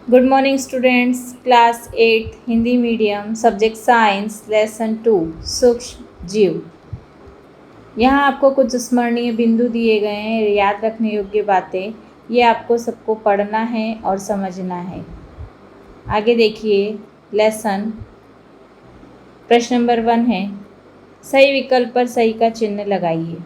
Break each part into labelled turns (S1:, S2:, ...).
S1: Good morning students. Class 8 Hindi medium subject science lesson 2 सूक्ष्म जीव। यहाँ आपको कुछ स्मरणीय बिंदु दिए गए हैं, याद रखने योग्य बातें। ये आपको सबको पढ़ना है और समझना है। आगे देखिए लेसन। प्रश्न नंबर 1 है, सही विकल्प पर सही का चिन्ह लगाइए।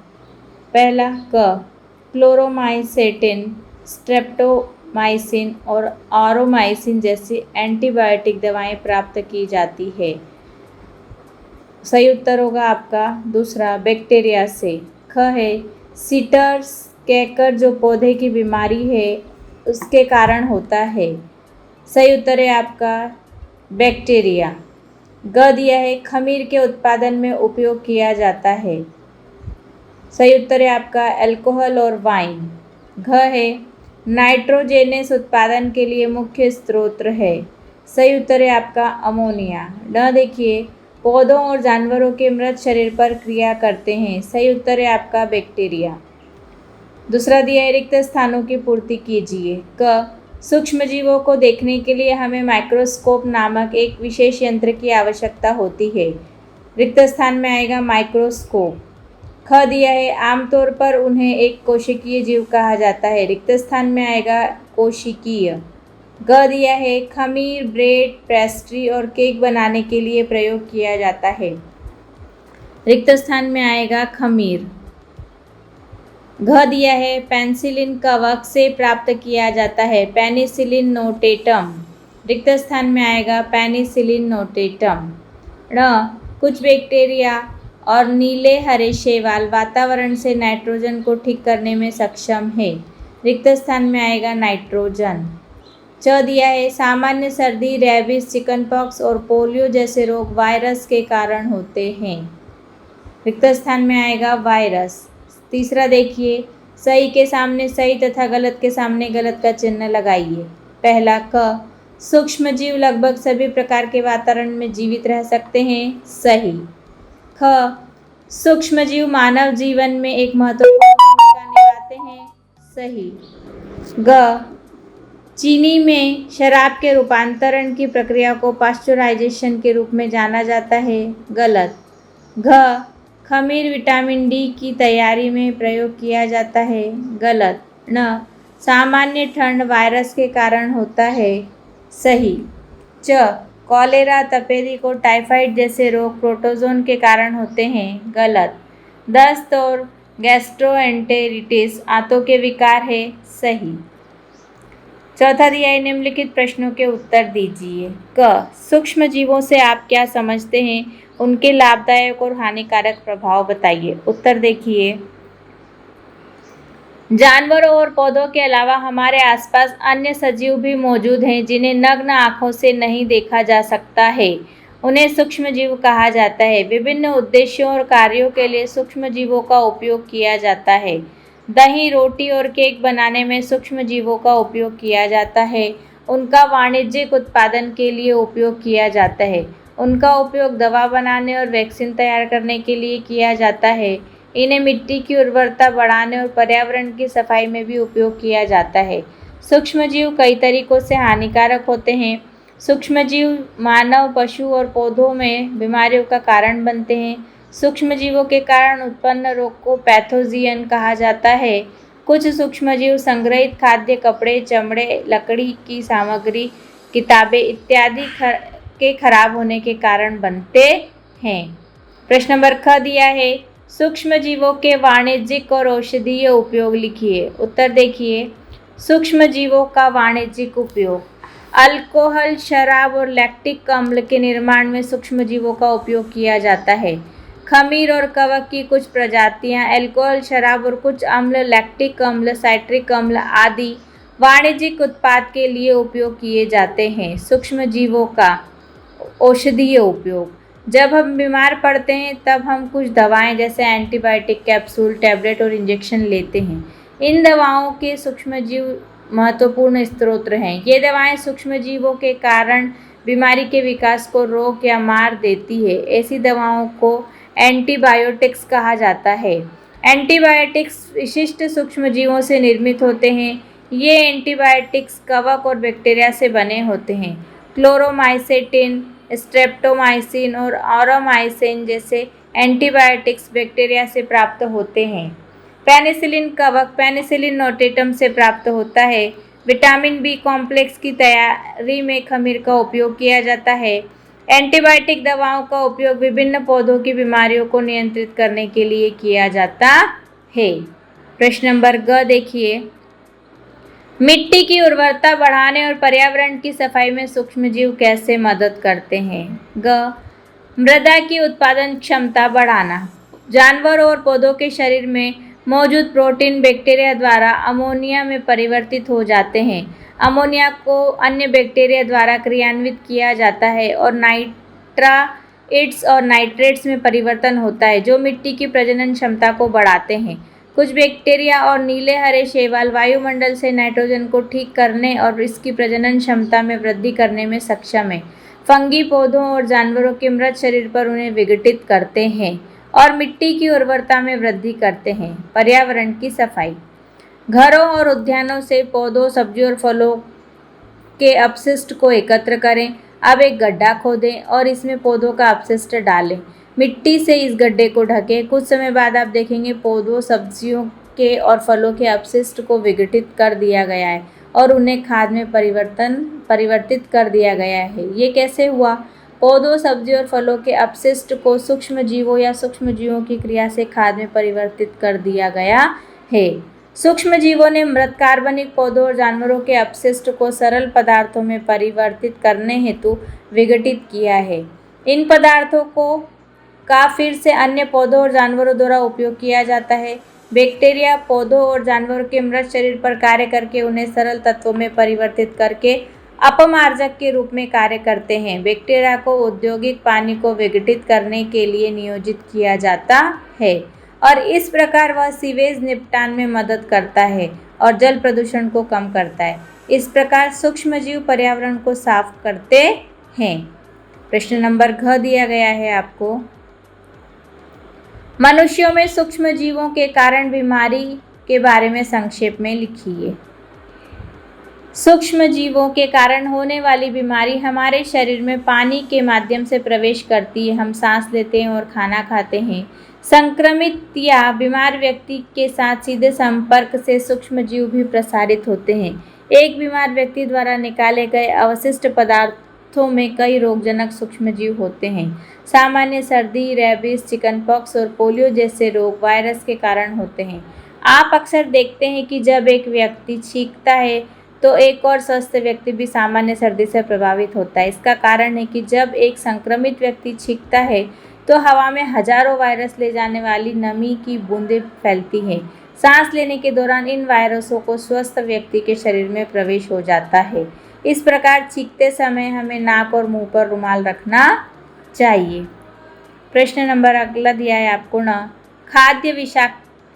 S1: पहला क, क्लोरोमाइसेटिन, स्ट्रेप्टोमाइसिन और आरोमाइसिन जैसी एंटीबायोटिक दवाएं प्राप्त की जाती है। सही उत्तर होगा आपका दूसरा, बैक्टीरिया से। ख है, सीटर्स कैकर जो पौधे की बीमारी है उसके कारण होता है। सही उत्तर है आपका बैक्टीरिया। ग दिया है, खमीर के उत्पादन में उपयोग किया जाता है। सही उत्तर है आपका अल्कोहल और वाइन। घ है, नाइट्रोजेनस उत्पादन के लिए मुख्य स्रोत है। सही उत्तर है आपका अमोनिया। ड देखिए, पौधों और जानवरों के मृत शरीर पर क्रिया करते हैं। सही उत्तर है आपका बैक्टीरिया। दूसरा दिया है, रिक्त स्थानों की पूर्ति कीजिए। क, सूक्ष्मजीवों को देखने के लिए हमें माइक्रोस्कोप नामक एक विशेष यंत्र की आवश्यकता होती है। रिक्त स्थान में आएगा माइक्रोस्कोप। ख दिया है, आमतौर पर उन्हें एक कोशिकीय जीव कहा जाता है। रिक्त स्थान में आएगा कोशिकीय। ग दिया है, खमीर ब्रेड, पेस्ट्री और केक बनाने के लिए प्रयोग किया जाता है। रिक्त स्थान में आएगा खमीर। घ दिया है, पेनिसिलिन कवक से प्राप्त किया जाता है। Penicillin notatum. रिक्त स्थान में आएगा पेनिसिलिन नोटेटम। ण, कुछ बैक्टीरिया और नीले हरे शैवाल वातावरण से नाइट्रोजन को ठीक करने में सक्षम है। रिक्त स्थान में आएगा नाइट्रोजन। च दिया है, सामान्य सर्दी, रेबीज, चिकनपॉक्स और पोलियो जैसे रोग वायरस के कारण होते हैं। रिक्त स्थान में आएगा वायरस। तीसरा देखिए, सही के सामने सही तथा गलत के सामने गलत का चिन्ह लगाइए। पहला क, सूक्ष्मजीव लगभग सभी प्रकार के वातावरण में जीवित रह सकते हैं। सही। ख, सूक्ष्मजीव मानव जीवन में एक महत्वपूर्ण भूमिका निभाते हैं। सही। ग, चीनी में शराब के रूपांतरण की प्रक्रिया को पाश्चराइजेशन के रूप में जाना जाता है। गलत। घ, खमीर विटामिन डी की तैयारी में प्रयोग किया जाता है। गलत। न, सामान्य ठंड वायरस के कारण होता है। सही। च, कॉलेरा, तपेदिक और टाइफाइड जैसे रोग प्रोटोजोन के कारण होते हैं। गलत। दस्त और गैस्ट्रोएंटेरिटिस आंतों के विकार है। सही। चौथा दिया है, निम्नलिखित प्रश्नों के उत्तर दीजिए। क, सूक्ष्म जीवों से आप क्या समझते हैं, उनके लाभदायक और हानिकारक प्रभाव बताइए। उत्तर देखिए, जानवरों और पौधों के अलावा हमारे आसपास अन्य सजीव भी मौजूद हैं जिन्हें नग्न आँखों से नहीं देखा जा सकता है। उन्हें सूक्ष्मजीव कहा जाता है। विभिन्न उद्देश्यों और कार्यों के लिए सूक्ष्मजीवों का उपयोग किया जाता है। दही, रोटी और केक बनाने में सूक्ष्मजीवों का उपयोग किया जाता है। उनका वाणिज्यिक उत्पादन के लिए उपयोग किया जाता है। उनका उपयोग दवा बनाने और वैक्सीन तैयार करने के लिए किया जाता है। इन्हें मिट्टी की उर्वरता बढ़ाने और पर्यावरण की सफाई में भी उपयोग किया जाता है। सूक्ष्मजीव कई तरीकों से हानिकारक होते हैं। सूक्ष्मजीव मानव, पशु और पौधों में बीमारियों का कारण बनते हैं। सूक्ष्मजीवों के कारण उत्पन्न रोग को पैथोजियन कहा जाता है। कुछ सूक्ष्मजीव संग्रहित खाद्य, कपड़े, चमड़े, लकड़ी की सामग्री, किताबें इत्यादि के खराब होने के कारण बनते हैं। प्रश्न नंबर ख दिया है, सूक्ष्मजीवों के वाणिज्यिक और औषधीय उपयोग लिखिए। उत्तर देखिए, सूक्ष्मजीवों का वाणिज्यिक उपयोग, अल्कोहल, शराब और लैक्टिक अम्ल के निर्माण में सूक्ष्मजीवों का उपयोग किया जाता है। खमीर और कवक की कुछ प्रजातियां अल्कोहल, शराब और कुछ अम्ल, लैक्टिक अम्ल, साइट्रिक अम्ल आदि वाणिज्यिक उत्पाद के लिए उपयोग किए जाते हैं। सूक्ष्मजीवों का औषधीय उपयोग, जब हम बीमार पड़ते हैं तब हम कुछ दवाएं जैसे एंटीबायोटिक, कैप्सूल, टैबलेट और इंजेक्शन लेते हैं। इन दवाओं के सूक्ष्मजीव महत्वपूर्ण स्रोत हैं। ये दवाएं सूक्ष्मजीवों के कारण बीमारी के विकास को रोक या मार देती है। ऐसी दवाओं को एंटीबायोटिक्स कहा जाता है। एंटीबायोटिक्स विशिष्ट सूक्ष्मजीवों से निर्मित होते हैं। ये एंटीबायोटिक्स कवक और बैक्टीरिया से बने होते हैं। क्लोरोमाइसेटिन, स्ट्रेप्टोमाइसिन और ऑरोमाइसिन जैसे एंटीबायोटिक्स बैक्टीरिया से प्राप्त होते हैं। पेनिसिलिन कवक पेनिसिलिन नोटेटम से प्राप्त होता है। विटामिन बी कॉम्प्लेक्स की तैयारी में खमीर का उपयोग किया जाता है। एंटीबायोटिक दवाओं का उपयोग विभिन्न पौधों की बीमारियों को नियंत्रित करने के लिए किया जाता है। प्रश्न नंबर ग देखिए, मिट्टी की उर्वरता बढ़ाने और पर्यावरण की सफाई में सूक्ष्मजीव कैसे मदद करते हैं? ग, मृदा की उत्पादन क्षमता बढ़ाना। जानवर और पौधों के शरीर में मौजूद प्रोटीन बैक्टीरिया द्वारा अमोनिया में परिवर्तित हो जाते हैं। अमोनिया को अन्य बैक्टीरिया द्वारा क्रियान्वित किया जाता है और नाइट्राइट्स और नाइट्रेट्स में परिवर्तन होता है, जो मिट्टी की प्रजनन क्षमता को बढ़ाते हैं। कुछ बैक्टीरिया और नीले हरे शैवाल वायुमंडल से नाइट्रोजन को ठीक करने और इसकी प्रजनन क्षमता में वृद्धि करने में सक्षम है। फंगी पौधों और जानवरों के मृत शरीर पर उन्हें विघटित करते हैं और मिट्टी की उर्वरता में वृद्धि करते हैं। पर्यावरण की सफाई। घरों और उद्यानों से पौधों, सब्जियों और फलों के अपशिष्ट को एकत्र करें। अब एक गड्ढा खोदें और इसमें पौधों का अपशिष्ट डालें। मिट्टी से इस गड्ढे को ढकें। कुछ समय बाद आप देखेंगे पौधों, सब्जियों के और फलों के अपशिष्ट को विघटित कर दिया गया है और उन्हें खाद में परिवर्तित कर दिया गया है। ये कैसे हुआ? पौधों, सब्जी और फलों के अपशिष्ट को सूक्ष्म जीवों या सूक्ष्म जीवों की क्रिया से खाद में परिवर्तित कर दिया गया है। सूक्ष्म जीवों ने मृत कार्बनिक पौधों और जानवरों के अपशिष्ट को सरल पदार्थों में परिवर्तित करने हेतु विघटित किया है। इन पदार्थों का फिर से अन्य पौधों और जानवरों द्वारा उपयोग किया जाता है। बैक्टीरिया पौधों और जानवरों के मृत शरीर पर कार्य करके उन्हें सरल तत्वों में परिवर्तित करके अपमार्जक के रूप में कार्य करते हैं। बैक्टीरिया को औद्योगिक पानी को विघटित करने के लिए नियोजित किया जाता है और इस प्रकार वह सीवेज निपटान में मदद करता है और जल प्रदूषण को कम करता है। इस प्रकार सूक्ष्मजीव पर्यावरण को साफ करते हैं। प्रश्न नंबर घ दिया गया है आपको, मनुष्यों में सूक्ष्मजीवों के कारण बीमारी के बारे में संक्षेप में लिखिए। सूक्ष्मजीवों के कारण होने वाली बीमारी हमारे शरीर में पानी के माध्यम से प्रवेश करती है। हम सांस लेते हैं और खाना खाते हैं। संक्रमित या बीमार व्यक्ति के साथ सीधे संपर्क से सूक्ष्मजीव भी प्रसारित होते हैं। एक बीमार व्यक्ति द्वारा निकाले गए अवशिष्ट पदार्थों में कई रोगजनक सूक्ष्मजीव होते हैं। सामान्य सर्दी, रेबीज, चिकनपॉक्स और पोलियो जैसे रोग वायरस के कारण होते हैं। आप अक्सर देखते हैं कि जब एक व्यक्ति छींकता है तो एक और स्वस्थ व्यक्ति भी सामान्य सर्दी से प्रभावित होता है। इसका कारण है कि जब एक संक्रमित व्यक्ति छींकता है तो हवा में हजारों वायरस ले जाने वाली नमी की बूंदें फैलती हैं। सांस लेने के दौरान इन वायरसों को स्वस्थ व्यक्ति के शरीर में प्रवेश हो जाता है। इस प्रकार छींकते समय हमें नाक और मुंह पर रुमाल रखना चाहिए। प्रश्न नंबर अगला दिया है आपको न, खाद्य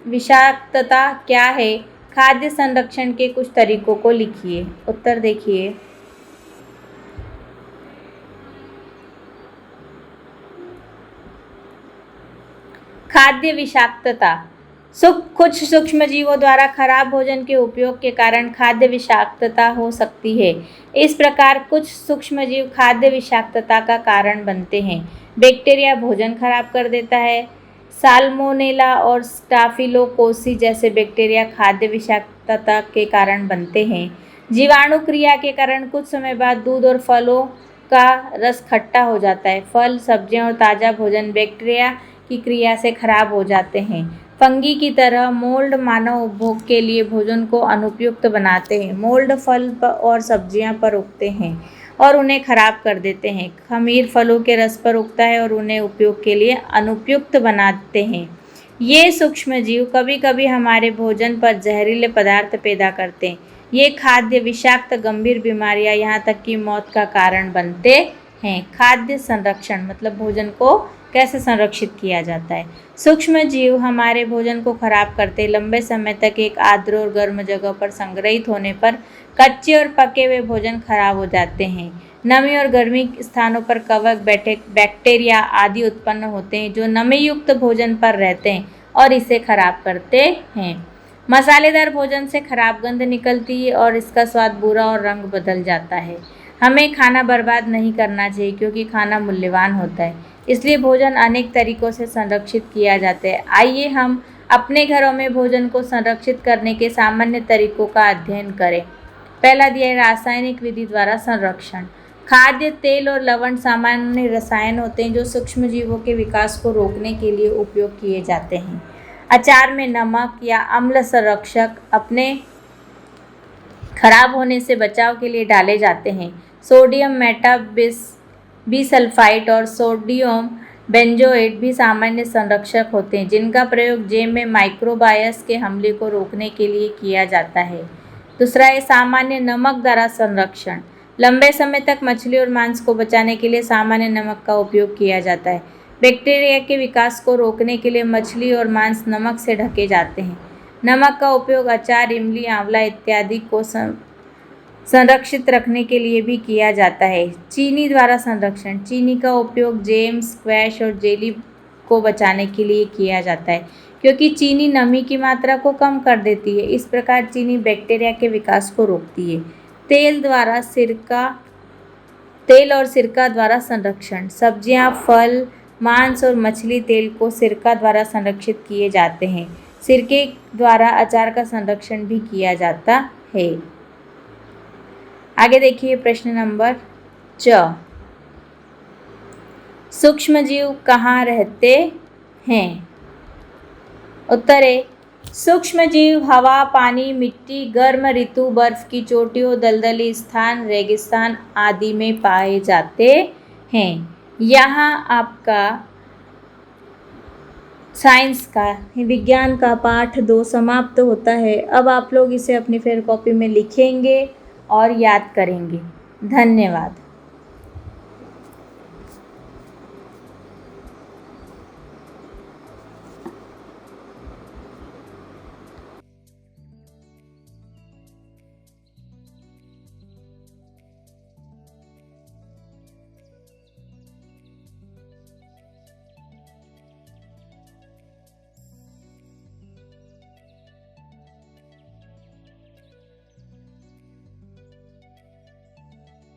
S1: विषाक्तता क्या है? खाद्य संरक्षण के कुछ तरीकों को लिखिए। उत्तर देखिए, खाद्य विषाक्तता कुछ सूक्ष्मजीवों द्वारा खराब भोजन के उपयोग के कारण खाद्य विषाक्तता हो सकती है। इस प्रकार कुछ सूक्ष्मजीव खाद्य विषाक्तता का कारण बनते हैं। बैक्टीरिया भोजन खराब कर देता है। साल्मोनेला और स्टाफिलोकोसी जैसे बैक्टीरिया खाद्य विषाक्तता के कारण बनते हैं। जीवाणु क्रिया के कारण कुछ समय बाद दूध और फलों का रस खट्टा हो जाता है। फल, सब्जियां और ताज़ा भोजन बैक्टीरिया की क्रिया से खराब हो जाते हैं। फंगी की तरह मोल्ड मानव उपभोग के लिए भोजन को अनुपयुक्त बनाते हैं। मोल्ड फल और सब्जियां पर उगते हैं और उन्हें खराब कर देते हैं। खमीर फलों के रस पर उगता है और उन्हें उपयोग के लिए अनुपयुक्त बनाते हैं। ये सूक्ष्मजीव कभी कभी हमारे भोजन पर जहरीले पदार्थ पैदा करते हैं। ये खाद्य विषाक्त गंभीर बीमारियां, यहाँ तक कि मौत का कारण बनते हैं। खाद्य संरक्षण मतलब भोजन को कैसे संरक्षित किया जाता है। सूक्ष्मजीव हमारे भोजन को खराब करते लंबे समय तक एक आर्द्र और गर्म जगह पर संग्रहित होने पर कच्चे और पके हुए भोजन खराब हो जाते हैं। नमी और गर्मी स्थानों पर कवक, बैक्टीरिया आदि उत्पन्न होते हैं जो नमीयुक्त भोजन पर रहते हैं और इसे खराब करते हैं। मसालेदार भोजन से खराब गंध निकलती है और इसका स्वाद बुरा और रंग बदल जाता है। हमें खाना बर्बाद नहीं करना चाहिए क्योंकि खाना मूल्यवान होता है, इसलिए भोजन अनेक तरीकों से संरक्षित किया जाता है। आइए हम अपने घरों में भोजन को संरक्षित करने के सामान्य तरीकों का अध्ययन करें। पहला दिया है रासायनिक विधि द्वारा संरक्षण। खाद्य, तेल और लवण सामान्य रसायन होते हैं जो सूक्ष्म जीवों के विकास को रोकने के लिए उपयोग किए जाते हैं। अचार में नमक या अम्ल संरक्षक अपने खराब होने से बचाव के लिए डाले जाते हैं। सोडियम बिसल्फाइड और सोडियम बेंजोएट भी सामान्य संरक्षक होते हैं जिनका प्रयोग जैम में माइक्रोबायस के हमले को रोकने के लिए किया जाता है। दूसरा है सामान्य नमक द्वारा संरक्षण। लंबे समय तक मछली और मांस को बचाने के लिए सामान्य नमक का उपयोग किया जाता है। बैक्टीरिया के विकास को रोकने के लिए मछली और मांस नमक से ढके जाते हैं। नमक का उपयोग अचार, इमली, आंवला इत्यादि को संरक्षित रखने के लिए भी किया जाता है। चीनी द्वारा संरक्षण। चीनी का उपयोग जैम, स्क्वैश और जेली को बचाने के लिए किया जाता है क्योंकि चीनी नमी की मात्रा को कम कर देती है। इस प्रकार चीनी बैक्टीरिया के विकास को रोकती है। तेल और सिरका द्वारा संरक्षण। सब्जियां, फल, मांस और मछली तेल को सिरका द्वारा संरक्षित किए जाते हैं। सिरके द्वारा अचार का संरक्षण भी किया जाता है। आगे देखिए प्रश्न नंबर 4। सूक्ष्मजीव कहाँ रहते हैं? उत्तर है सूक्ष्मजीव हवा, पानी, मिट्टी, गर्म ऋतु, बर्फ की चोटियों, दलदली स्थान, रेगिस्तान आदि में पाए जाते हैं। यहाँ आपका साइंस का विज्ञान का पाठ 2 समाप्त होता है। अब आप लोग इसे अपनी फेयर कॉपी में लिखेंगे और याद करेंगे। धन्यवाद।